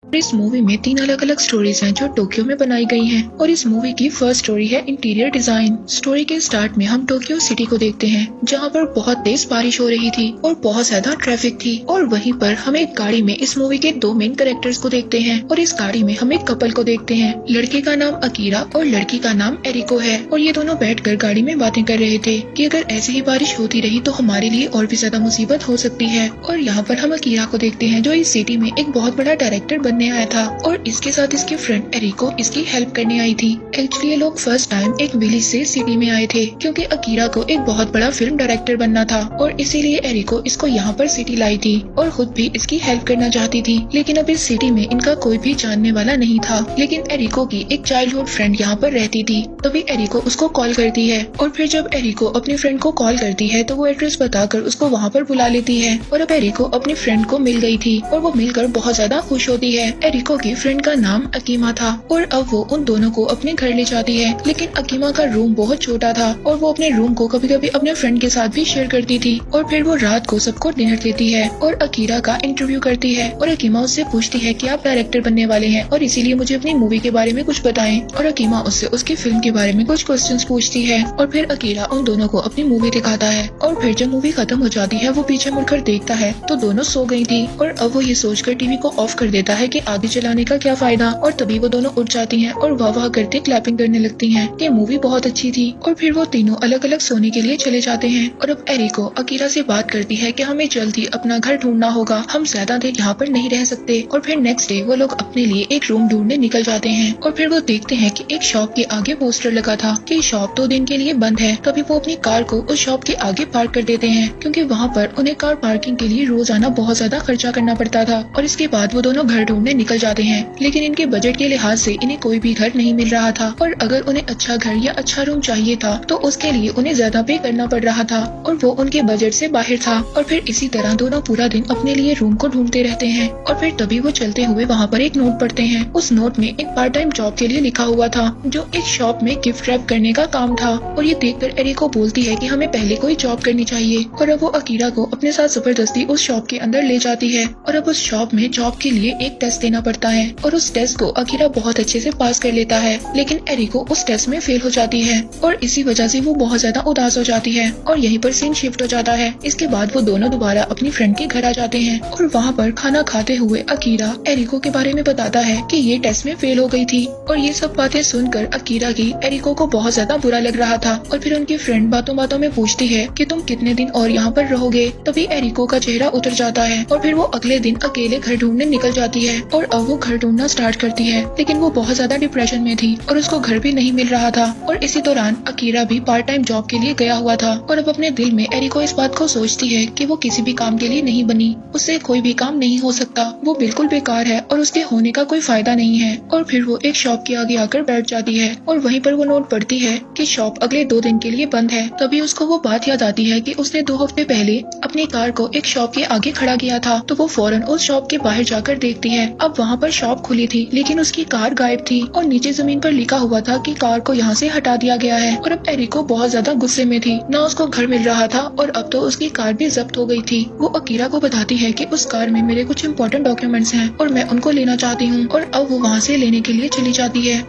इस मूवी में 3 अलग अलग स्टोरीज हैं जो टोक्यो में बनाई गई हैं और इस मूवी की फर्स्ट स्टोरी है इंटीरियर डिजाइन। स्टोरी के स्टार्ट में हम टोक्यो सिटी को देखते हैं जहां पर बहुत तेज बारिश हो रही थी और बहुत ज्यादा ट्रैफिक थी और वहीं पर हम एक गाड़ी में इस मूवी के 2 मेन कैरेक्टर्स को देखते हैं और इस गाड़ी में हम एक कपल को देखते हैं। लड़के का नाम अकीरा और लड़की का नाम एरिको है और ये दोनों बैठकर गाड़ी में बातें कर रहे थे कि अगर ऐसे ही बारिश होती रही तो हमारे लिए और भी ज्यादा मुसीबत हो सकती है। और यहाँ पर हम अकीरा को देखते हैं जो इस सिटी में एक बहुत बड़ा डायरेक्टर बनने आया था और इसके साथ इसके फ्रेंड एरिको इसकी हेल्प करने आई थी। एक्चुअली ये लोग फर्स्ट टाइम एक विलेज से सिटी में आए थे क्योंकि अकीरा को एक बहुत बड़ा फिल्म डायरेक्टर बनना था और इसीलिए एरिको इसको यहाँ पर सिटी लाई थी और खुद भी इसकी हेल्प करना चाहती थी। लेकिन अब इस सिटी में इनका कोई भी जानने वाला नहीं था। लेकिन एरिको की एक चाइल्डहुड फ्रेंड यहाँ पर रहती थी। तभी एरिको उसको कॉल करती है और फिर जब एरिको अपनी फ्रेंड को कॉल करती है तो वो एड्रेस बताकर उसको वहाँ पर बुला लेती है। और अब एरिको अपनी फ्रेंड को मिल गई थी और वो मिलकर बहुत ज्यादा खुश होती है। एरिको की फ्रेंड का नाम अकीमा था और अब वो उन दोनों को अपने घर ले जाती है। लेकिन अकीमा का रूम बहुत छोटा था और वो अपने रूम को कभी कभी अपने फ्रेंड के साथ भी शेयर करती थी। और फिर वो रात को सबको डिनर देती है और अकीरा का इंटरव्यू करती है और अकीमा उससे पूछती है कि आप डायरेक्टर बनने वाले हैं और इसीलिए मुझे अपनी मूवी के बारे में कुछ बताएं। और अकीमा उससे उसकी फिल्म के बारे में कुछ क्वेश्चंस पूछती है और फिर अकीरा उन दोनों को अपनी मूवी दिखाता है। और फिर जब मूवी खत्म हो जाती है वो पीछे मुड़कर देखता है तो दोनों सो गई थी और अब वो ये सोचकर टीवी को ऑफ कर देता है कि आगे चलाने का क्या फायदा। और तभी वो दोनों उठ जाती हैं और वाह वाह करते क्लैपिंग करने लगती हैं कि मूवी बहुत अच्छी थी। और फिर वो तीनों अलग अलग सोने के लिए चले जाते हैं। और अब एरिको अकीरा से बात करती है कि हमें जल्दी अपना घर ढूंढना होगा, हम ज्यादा देर यहाँ पर नहीं रह सकते। और फिर नेक्स्ट डे वो लोग अपने लिए एक रूम ढूंढने निकल जाते हैं और फिर वो देखते हैं कि एक शॉप के आगे पोस्टर लगा था कि शॉप 2 दिन के लिए बंद है। तभी वो अपनी कार को उस शॉप के आगे पार्क कर देते हैं क्योंकि वहाँ पर उन्हें कार पार्किंग के लिए रोजाना बहुत ज्यादा खर्चा करना पड़ता था। और इसके बाद वो दोनों घर ढूंढने निकल जाते हैं लेकिन इनके बजट के लिहाज से इन्हें कोई भी घर नहीं मिल रहा था और अगर उन्हें अच्छा घर या अच्छा रूम चाहिए था तो उसके लिए उन्हें ज्यादा पे करना पड़ रहा था और वो उनके बजट से बाहर था। और फिर इसी तरह दोनों पूरा दिन अपने लिए रूम को ढूंढते रहते हैं और फिर तभी वो चलते हुए वहाँ पर एक नोट पढ़ते हैं। उस नोट में एक पार्ट टाइम जॉब के लिए लिखा हुआ था जो एक शॉप में गिफ्ट रैप करने का काम था। और ये देखकर एरिको बोलती है कि हमें पहले कोई जॉब करनी चाहिए और अब वो अकीरा को अपने साथ जबरदस्ती उस शॉप के अंदर ले जाती है। और अब उस शॉप में जॉब के लिए एक टेस्ट देना पड़ता है और उस टेस्ट को अकीरा बहुत अच्छे से पास कर लेता है लेकिन एरिको उस टेस्ट में फेल हो जाती है और इसी वजह से वो बहुत ज्यादा उदास हो जाती है और यहीं पर सीन शिफ्ट हो जाता है। इसके बाद वो दोनों दोबारा अपनी फ्रेंड के घर आ जाते हैं और वहाँ पर खाना खाते हुए अकीरा एरिको के बारे में बताता है कि ये टेस्ट में फेल हो गई थी। और ये सब बातें सुनकर अकीरा की एरिको को बहुत ज्यादा बुरा लग रहा था और फिर उनकी फ्रेंड बातों बातों में पूछती है कि तुम कितने दिन और यहाँ पर रहोगे। तभी एरिको का चेहरा उतर जाता है और फिर वो अगले दिन अकेले घर ढूंढने निकल जाती है और अब वो घर ढूंढना स्टार्ट करती है लेकिन वो बहुत ज्यादा डिप्रेशन में थी और उसको घर भी नहीं मिल रहा था। और इसी दौरान अकीरा भी पार्ट टाइम जॉब के लिए गया हुआ था और अब अपने दिल में एरिको इस बात को सोचती है कि वो किसी भी काम के लिए नहीं बनी, उससे कोई भी काम नहीं हो सकता, वो बिल्कुल बेकार है और उसके होने का कोई फायदा नहीं है। और फिर वो एक शॉप के आगे आकर बैठ जाती है और वहीं पर वो नोट पढ़ती है कि शॉप अगले 2 दिन के लिए बंद है। तभी उसको वो बात याद आती है कि उसने 2 हफ्ते पहले अपनी कार को एक शॉप के आगे खड़ा किया था। तो वो फौरन उस शॉप के बाहर जाकर देखती है। अब वहाँ पर शॉप खुली थी लेकिन उसकी कार गायब थी और नीचे जमीन पर लिखा हुआ था कि कार को यहाँ से हटा दिया गया है। और अब एरिको बहुत ज्यादा गुस्से में थी, ना उसको घर मिल रहा था और अब तो उसकी कार भी जब्त हो गई थी। वो अकीरा को बताती है कि उस कार में मेरे कुछ इम्पोर्टेंट डॉक्यूमेंट्स हैं और मैं उनको लेना चाहती हूँ। और अब वो वहाँ से लेने के लिए चली जाती है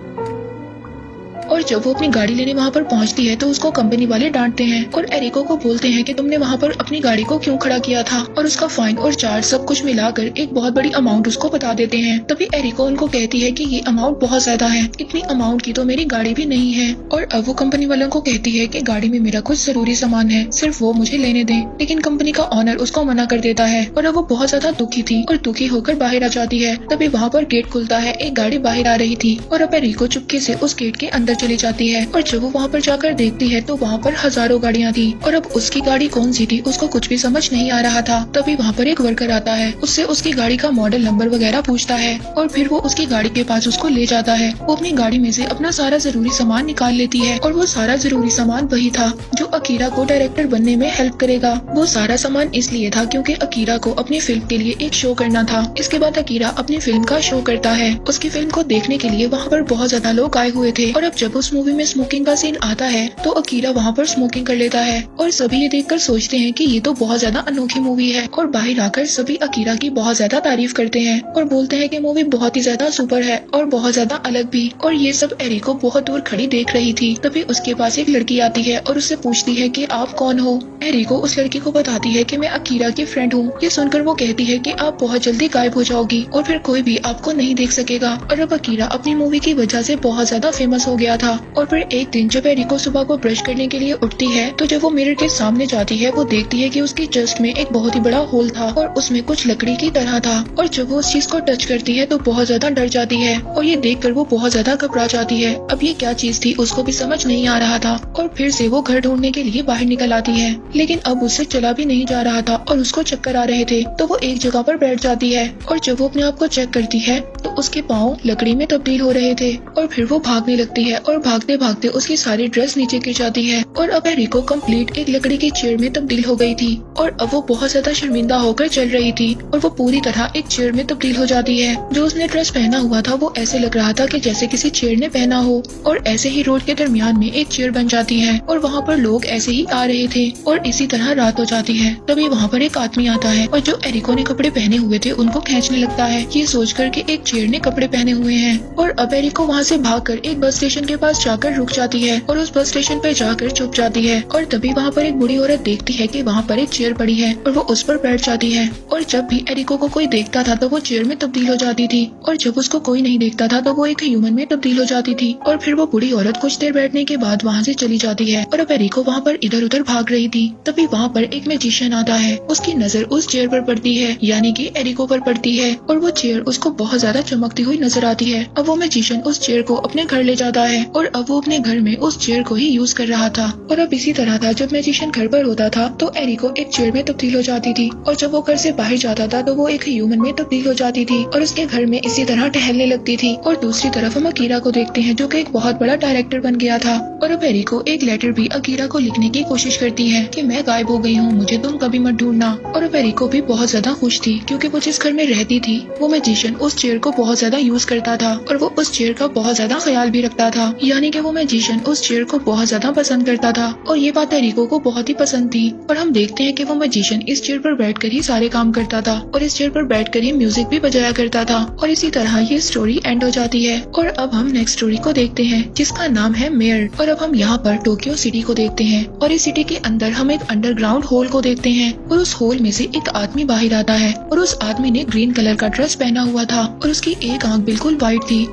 और जब वो अपनी गाड़ी लेने वहाँ पर पहुँचती है तो उसको कंपनी वाले डांटते हैं और एरिको को बोलते हैं कि तुमने वहाँ पर अपनी गाड़ी को क्यों खड़ा किया था। और उसका फाइन और चार्ज सब कुछ मिलाकर एक बहुत बड़ी अमाउंट उसको बता देते हैं। तभी एरिको उनको कहती है कि ये अमाउंट बहुत ज्यादा है, इतनी अमाउंट की तो मेरी गाड़ी भी नहीं है। और अब वो कंपनी वालों को कहती है कि गाड़ी में मेरा कुछ जरूरी सामान है, सिर्फ वो मुझे लेने दें। लेकिन कंपनी का ऑनर उसको मना कर देता है और अब वो बहुत ज्यादा दुखी थी और दुखी होकर बाहर आ जाती है। तभी वहाँ पर गेट खुलता है, एक गाड़ी बाहर आ रही थी और अब एरिको चुपके से उस गेट के अंदर चली जाती है। और जब वो वहाँ पर जाकर देखती है तो वहाँ पर हजारों गाड़ियाँ थी और अब उसकी गाड़ी कौन सी थी उसको कुछ भी समझ नहीं आ रहा था। तभी वहाँ पर एक वर्कर आता है, उससे उसकी गाड़ी का मॉडल नंबर वगैरह पूछता है और फिर वो उसकी गाड़ी के पास उसको ले जाता है। वो अपनी गाड़ी में से अपना सारा जरूरी सामान निकाल लेती है और वो सारा जरूरी सामान वही था जो अकीरा को डायरेक्टर बनने में हेल्प करेगा। वो सारा सामान इसलिए था क्योंकि अकीरा को अपनी फिल्म के लिए एक शो करना था। इसके बाद अकीरा अपनी फिल्म का शो करता है। उसकी फिल्म को देखने के लिए वहाँ पर बहुत ज्यादा लोग आए हुए थे और अब जब जब उस मूवी में स्मोकिंग का सीन आता है तो अकीरा वहाँ पर स्मोकिंग कर लेता है और सभी ये देखकर सोचते हैं कि ये तो बहुत ज्यादा अनोखी मूवी है और बाहर आकर सभी अकीरा की बहुत ज्यादा तारीफ करते हैं और बोलते हैं कि मूवी बहुत ही ज्यादा सुपर है और बहुत ज्यादा अलग भी। और ये सब एरिको बहुत दूर खड़ी देख रही थी। तभी उसके पास एक लड़की आती है और उससे पूछती है कि आप कौन हो। एरिको उस लड़की को बताती है कि मैं अकीरा की फ्रेंड हूँ। ये सुनकर वो कहती है कि आप बहुत जल्दी गायब हो जाओगी और फिर कोई भी आपको नहीं देख सकेगा। और अब अकीरा अपनी मूवी की वजह से बहुत ज्यादा फेमस हो गया था। और फिर एक दिन जब एरिको सुबह को ब्रश करने के लिए उठती है तो जब वो मिरर के सामने जाती है वो देखती है कि उसकी चेस्ट में एक बहुत ही बड़ा होल था और उसमें कुछ लकड़ी की तरह था। और जब वो उस चीज को टच करती है तो बहुत ज्यादा डर जाती है और ये देखकर वो बहुत ज्यादा घबरा जाती है। अब ये क्या चीज थी उसको भी समझ नहीं आ रहा था और फिर से वो घर ढूंढने के लिए बाहर निकल आती है, लेकिन अब उससे चला भी नहीं जा रहा था और उसको चक्कर आ रहे थे। तो वो एक जगह पर बैठ जाती है और जब वो अपने आप को चेक करती है तो उसके पाँव लकड़ी में तब्दील हो रहे थे और फिर वो भागने लगती है और भागते भागते उसकी सारी ड्रेस नीचे गिर जाती है और अब एरिको कंप्लीट एक लकड़ी की चेयर में तब्दील हो गई थी और अब वो बहुत ज्यादा शर्मिंदा होकर चल रही थी और वो पूरी तरह एक चेयर में तब्दील हो जाती है। जो उसने ड्रेस पहना हुआ था वो ऐसे लग रहा था कि जैसे किसी चेयर ने पहना हो और ऐसे ही रोड के दरमियान में एक चेयर बन जाती है और वहाँ पर लोग ऐसे ही आ रहे थे और इसी तरह रात हो जाती है। तभी वहाँ पर एक आदमी आता है और जो एरिको ने कपड़े पहने हुए थे उनको खींचने लगता है, ये सोचकर कि एक चेयर ने कपड़े पहने हुए हैं। और अब एरिको वहाँ से भागकर एक बस स्टेशन के पास जाकर रुक जाती है और उस बस स्टेशन पे जाकर छुप जाती है। और तभी वहाँ पर एक बूढ़ी औरत देखती है कि वहाँ पर एक चेयर पड़ी है और वो उस पर बैठ जाती है। और जब भी एरिको को कोई देखता था तो वो चेयर में तब्दील हो जाती थी और जब उसको कोई नहीं देखता था तो वो एक ह्यूमन में तब्दील हो जाती थी। और फिर वो बूढ़ी औरत कुछ देर बैठने के बाद वहाँ से चली जाती है और अब एरिको वहाँ पर इधर उधर भाग रही थी। तभी वहाँ पर एक मैजिशियन आता है, उसकी नजर उस चेयर पर पड़ती है यानी कि एरिको पर पड़ती है और वो चेयर उसको बहुत ज्यादा चमकती हुई नजर आती है। अब वो मैजिशियन उस चेयर को अपने घर ले जाता है और अब वो अपने घर में उस चेयर को ही यूज कर रहा था। और अब इसी तरह था, जब मैजिशियन घर पर होता था तो एरिको एक चेयर में तब्दील हो जाती थी और जब वो घर से बाहर जाता था तो वो एक ह्यूमन में तब्दील हो जाती थी और उसके घर में इसी तरह टहलने लगती थी। और दूसरी तरफ हम अकीरा को देखते हैं जो कि एक बहुत बड़ा डायरेक्टर बन गया था। और अब एरिको एक लेटर भी अकीरा को लिखने की कोशिश करती है कि मैं गायब हो गई हूँ, मुझे तुम कभी मत ढूंढना। और अब एरिको भी बहुत ज्यादा खुश थी क्योंकि वो जिस घर में रहती थी वो मैजिशियन उस चेयर को बहुत ज्यादा यूज करता था और वो उस चेयर का बहुत ज्यादा ख्याल भी रखता था, यानी कि वो मैजिशियन उस चेयर को बहुत ज्यादा पसंद करता था। और ये बात एरिको को बहुत ही पसंद थी। और हम देखते हैं कि वो मैजिशियन इस चेयर पर बैठकर ही सारे काम करता था और इस चेयर पर बैठकर ही म्यूजिक भी बजाया करता था। और इसी तरह ये स्टोरी एंड हो जाती है। और अब हम नेक्स्ट स्टोरी को देखते हैं जिसका नाम है मेयर। और अब हम यहाँ पर टोक्यो सिटी को देखते हैं और इस सिटी के अंदर हम एक अंडरग्राउंड होल को देखते हैं और उस होल में से एक आदमी बाहर आता है और उस आदमी ने ग्रीन कलर का ड्रेस पहना हुआ था और उसकी एक आंख बिल्कुल व्हाइट थी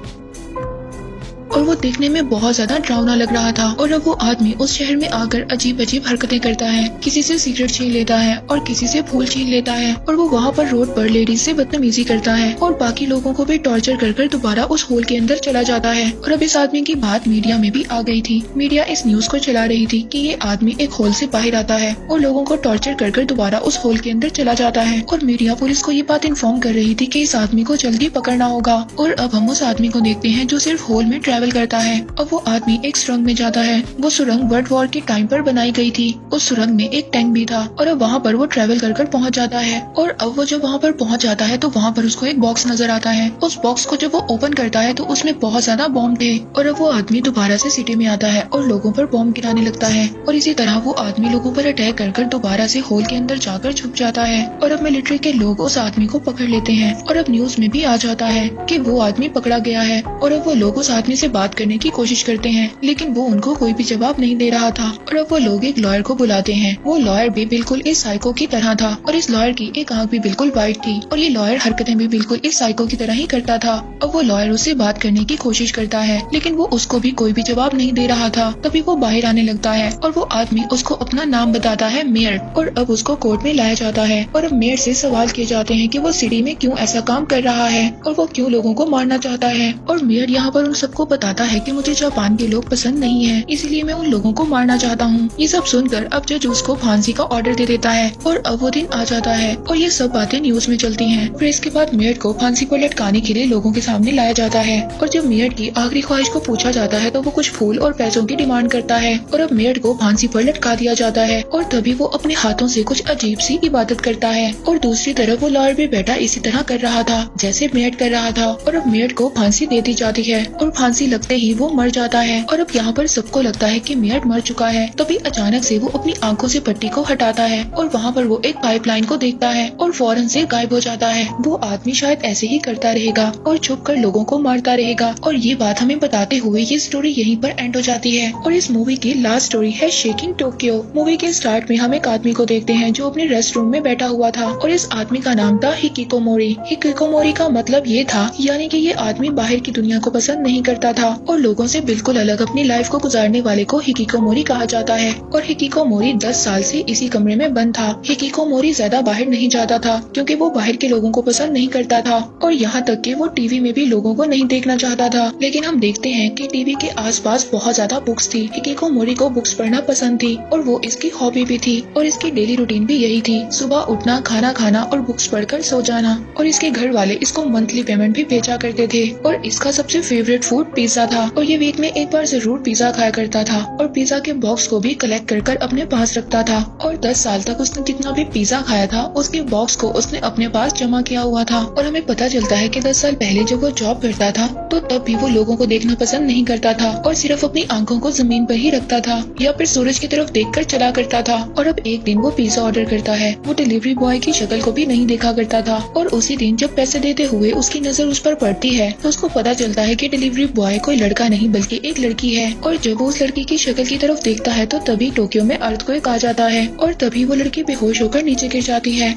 और वो देखने में बहुत ज्यादा डरावना लग रहा था। और अब वो आदमी उस शहर में आकर अजीब अजीब हरकतें करता है, किसी से सिगरेट छीन लेता है और किसी से फूल छीन लेता है और वो वहाँ पर रोड पर लेडीज से बदतमीजी करता है और बाकी लोगों को भी टॉर्चर कर दोबारा उस होल के अंदर चला जाता है। और अब इस आदमी की बात मीडिया में भी आ गई थी। मीडिया इस न्यूज को चला रही थी कि ये आदमी एक होल से बाहर आता है और लोगों को टॉर्चर कर दोबारा उस होल के अंदर चला जाता है। और मीडिया पुलिस को ये बात इन्फॉर्म कर रही थी कि इस आदमी को जल्दी पकड़ना होगा। और अब हम उस आदमी को देखते हैं जो सिर्फ होल में ट्रैवल करता है। अब वो आदमी एक सुरंग में जाता है। वो सुरंग वर्ल्ड वॉर के टाइम पर बनाई गई थी। उस सुरंग में एक टैंक भी था और अब वहाँ पर वो ट्रैवल कर पहुँच जाता है। और अब वो जब वहाँ पर पहुँच जाता है तो वहाँ पर उसको एक बॉक्स नजर आता है। उस बॉक्स को जब वो ओपन करता है तो उसमें बहुत ज्यादा बॉम्ब थे। और अब वो आदमी दोबारा से सिटी में आता है और लोगों पर बॉम्ब गिराने लगता है। और इसी तरह वो आदमी लोगों पर अटैक कर दोबारा से होल के अंदर जाकर छुप जाता है। और अब मिलिट्री के लोग उस आदमी को पकड़ लेते हैं और अब न्यूज में भी आ जाता है कि वो आदमी पकड़ा गया है। और अब वो लोग उस आदमी से बात करने की कोशिश करते हैं लेकिन वो उनको कोई भी जवाब नहीं दे रहा था। और अब वो लोग एक लॉयर को बुलाते हैं। वो लॉयर भी बिल्कुल इस साइको की तरह था और इस लॉयर की एक आंख भी बिल्कुल व्हाइट थी और ये लॉयर हरकतें भी बिल्कुल इस साइको की तरह ही करता था। अब वो लॉयर उससे बात करने की कोशिश करता है लेकिन वो उसको भी कोई भी जवाब नहीं दे रहा था। तभी वो बाहर आने लगता है और वो आदमी उसको अपना नाम बताता है मेयर। और अब उसको कोर्ट में लाया जाता है और अब मेयर से सवाल किए जाते हैं कि वो सिटी में क्यों ऐसा काम कर रहा है और वो क्यों लोगों को मारना चाहता है। और मेयर यहाँ पर उन सबको बताता है कि मुझे जापान के लोग पसंद नहीं है, इसलिए मैं उन लोगों को मारना चाहता हूँ। ये सब सुनकर अब जज उसको फांसी का ऑर्डर दे देता है और अब वो दिन आ जाता है और ये सब बातें न्यूज में चलती हैं। फिर इसके बाद मेयर को फांसी पर लटकाने के लिए लोगों के सामने लाया जाता है और जब मेयर की आखिरी ख्वाहिश को पूछा जाता है तो वो कुछ फूल और पैसों की डिमांड करता है और अब मेयर को फांसी पर लटका दिया जाता है। और तभी वो अपने हाथों से कुछ अजीब सी इबादत करता है और दूसरी तरफ वो लॉयर भी बैठा इसी तरह कर रहा था जैसे मेयर कर रहा था। और अब मेयर को फांसी दे दी जाती है और फांसी लगते ही वो मर जाता है और अब यहाँ पर सबको लगता है कि मेयर्ड मर चुका है। तभी अचानक से वो अपनी आंखों से पट्टी को हटाता है और वहाँ पर वो एक पाइपलाइन को देखता है और फौरन से गायब हो जाता है। वो आदमी शायद ऐसे ही करता रहेगा और छुप कर लोगों को मारता रहेगा और ये बात हमें बताते हुए ये स्टोरी यहीं पर एंड हो जाती है। और इस मूवी की लास्ट स्टोरी है शेकिंग टोक्यो। मूवी के स्टार्ट में हम एक आदमी को देखते हैं जो अपने रेस्ट रूम में बैठा हुआ था और इस आदमी का नाम था हिकिकोमोरी। हिकिकोमोरी का मतलब ये था यानी कि ये आदमी बाहर की दुनिया को पसंद नहीं करता था और लोगों से बिल्कुल अलग अपनी लाइफ को गुजारने वाले को हिकिकोमोरी कहा जाता है। और हिकिकोमोरी 10 साल से इसी कमरे में बंद था। हिकिकोमोरी ज्यादा बाहर नहीं जाता था क्योंकि वो बाहर के लोगों को पसंद नहीं करता था और यहाँ तक कि वो टीवी में भी लोगों को नहीं देखना चाहता था। लेकिन हम देखते हैं कि टीवी के आसपास बहुत ज्यादा बुक्स थी। हिकिकोमोरी को बुक्स पढ़ना पसंद थी और वो इसकी हॉबी भी थी और इसकी डेली रूटीन भी यही थी, सुबह उठना, खाना खाना और बुक्स पढ़कर सो जाना। और इसके घर वाले इसको मंथली पेमेंट भी भेजा करते थे और इसका सबसे फेवरेट फूड पिज्जा था और ये वीक में एक बार जरूर पिज्जा खाया करता था और पिज्जा के बॉक्स को भी कलेक्ट कर अपने पास रखता था। और 10 साल तक उसने जितना भी पिज्जा खाया था उसके बॉक्स को उसने अपने पास जमा किया हुआ था। और हमें पता चलता है कि 10 साल पहले जब वो जॉब करता था तो तब भी वो लोगों को देखना पसंद नहीं करता था और सिर्फ अपनी आंखों को जमीन पर ही रखता था या फिर सूरज की तरफ देखकर चला करता था। और अब एक दिन वो पिज्जा ऑर्डर करता है। वो डिलीवरी बॉय की शक्ल को भी नहीं देखा करता था और उसी दिन जब पैसे देते हुए उसकी नजर उस पर पड़ती है तो उसको पता चलता है कि डिलीवरी बॉय कोई लड़का नहीं बल्कि एक लड़की है। और जब वो उस लड़की की शक्ल की तरफ देखता है तो तभी टोक्यो में अर्थक्वेक आ जाता है और तभी वो लड़की बेहोश होकर नीचे गिर जाती है।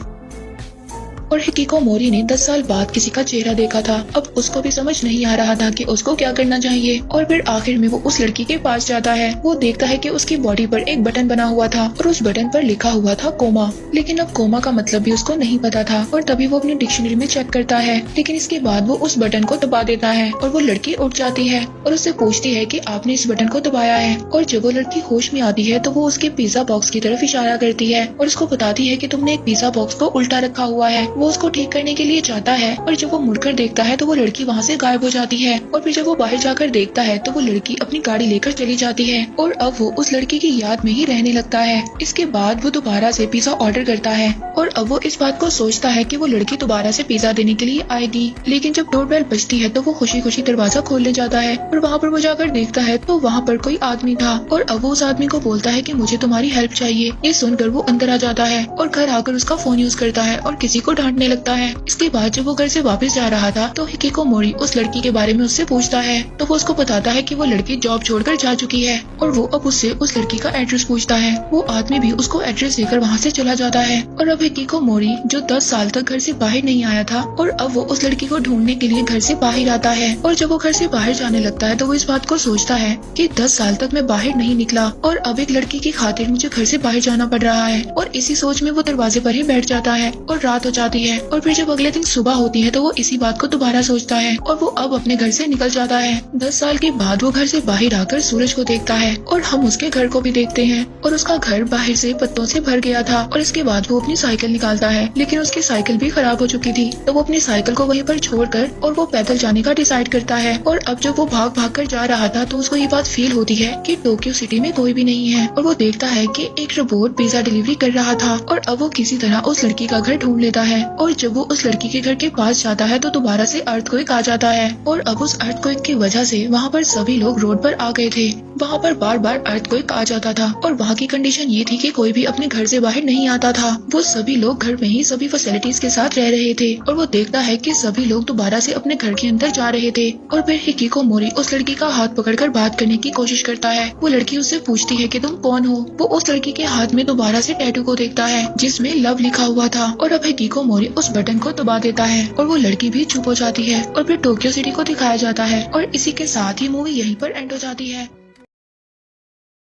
और हिकिकोमोरी ने 10 साल बाद किसी का चेहरा देखा था। अब उसको भी समझ नहीं आ रहा था कि उसको क्या करना चाहिए और फिर आखिर में वो उस लड़की के पास जाता है। वो देखता है कि उसकी बॉडी पर एक बटन बना हुआ था और उस बटन पर लिखा हुआ था कोमा। लेकिन अब कोमा का मतलब भी उसको नहीं पता था और तभी वो अपनी डिक्शनरी में चेक करता है। लेकिन इसके बाद वो उस बटन को दबा देता है और वो लड़की उठ जाती है और उससे पूछती है कि आपने इस बटन को दबाया है। और जब वो लड़की होश में आती है तो वो उसके पिज्जा बॉक्स की तरफ इशारा करती है और उसको बताती है कि तुमने एक पिज्जा बॉक्स को उल्टा रखा हुआ है। वो उसको ठीक करने के लिए जाता है और जब वो मुड़कर देखता है तो वो लड़की वहाँ से गायब हो जाती है। और फिर जब वो बाहर जाकर देखता है तो वो लड़की अपनी गाड़ी लेकर चली जाती है और अब वो उस लड़की की याद में ही रहने लगता है। इसके बाद वो दोबारा से पिज्जा ऑर्डर करता है और अब वो इस बात को सोचता है कि वो लड़की दोबारा से पिज्जा देने के लिए आएगी। लेकिन जब डोरबेल बजती है तो वो खुशी खुशी दरवाजा खोलने जाता है और वहाँ पर वो जाकर देखता है तो वहाँ पर कोई आदमी था और अब वो उस आदमी को बोलता है कि मुझे तुम्हारी हेल्प चाहिए। ये सुनकर वो अंदर आ जाता है और घर आकर उसका फोन यूज करता है और किसी को डांटने लगता है। इसके बाद जब वो घर से वापस जा रहा था तो हिकिकोमोरी उस लड़की के बारे में उससे पूछता है तो वो उसको बताता है कि वो लड़की जॉब छोड़कर जा चुकी है और वो अब उससे उस लड़की का एड्रेस पूछता है। वो आदमी भी उसको एड्रेस देकर वहाँ से चला जाता है और अब हिकिकोमोरी जो 10 साल तक घर से बाहर नहीं आया था और अब वो उस लड़की को ढूंढने के लिए घर से बाहर आता है। और जब वो घर से बाहर जाने लगता है तो वो इस बात को सोचता है कि 10 साल तक मैं बाहर नहीं निकला और अब एक लड़की की खातिर मुझे घर से बाहर जाना पड़ रहा है। और इसी सोच में वो दरवाजे पर ही बैठ जाता है और रात हो जाती है। और फिर जब अगले दिन सुबह होती है तो वो इसी बात को दोबारा सोचता है और वो अब अपने घर से निकल जाता है। 10 साल के बाद वो घर से बाहर आकर सूरज को देखता है और हम उसके घर को भी देखते हैं और उसका घर बाहर से पत्तों से भर गया था। और इसके बाद वो अपनी साइकिल निकालता है लेकिन उसकी साइकिल भी खराब हो चुकी थी तो वो अपनी साइकिल को वहीं पर छोड़कर और वो पैदल जाने का डिसाइड करता है। और अब जब वो भाग भाग कर जा रहा था तो उसको ये बात फील होती है कि टोक्यो सिटी में कोई भी नहीं है और वो देखता है कि एक रोबोट पिज्जा डिलीवरी कर रहा था। और अब वो किसी तरह उस लड़की का घर ढूंढ लेता है और जब वो उस लड़की के घर के पास जाता है तो दोबारा से अर्थक्वेक आ जाता है। और अब उस अर्थक्वेक की वजह से वहाँ पर सभी लोग रोड पर आ गए थे। वहाँ पर बार बार अर्थक्वेक आ जाता था और वहाँ की कंडीशन ये थी कि कोई भी अपने घर से बाहर नहीं आता था। वो सभी लोग घर में ही सभी फैसिलिटीज के साथ रह रहे थे और वो देखता है कि सभी लोग दोबारा से अपने घर के अंदर जा रहे थे। और फिर हिकिकोमोरी उस लड़की का हाथ पकड़कर बात करने की कोशिश करता है। वो लड़की उससे पूछती है कि तुम कौन हो। वो उस लड़की के हाथ में दोबारा से टैटू को देखता है जिसमें लव लिखा हुआ था और अब हिकिकोमोरी उस बटन को दबा देता है और वो लड़की भी चुप हो जाती है और फिर टोक्यो सिटी को दिखाया जाता है। और इसी के साथ ही मूवी यहीं पर एंड हो जाती है।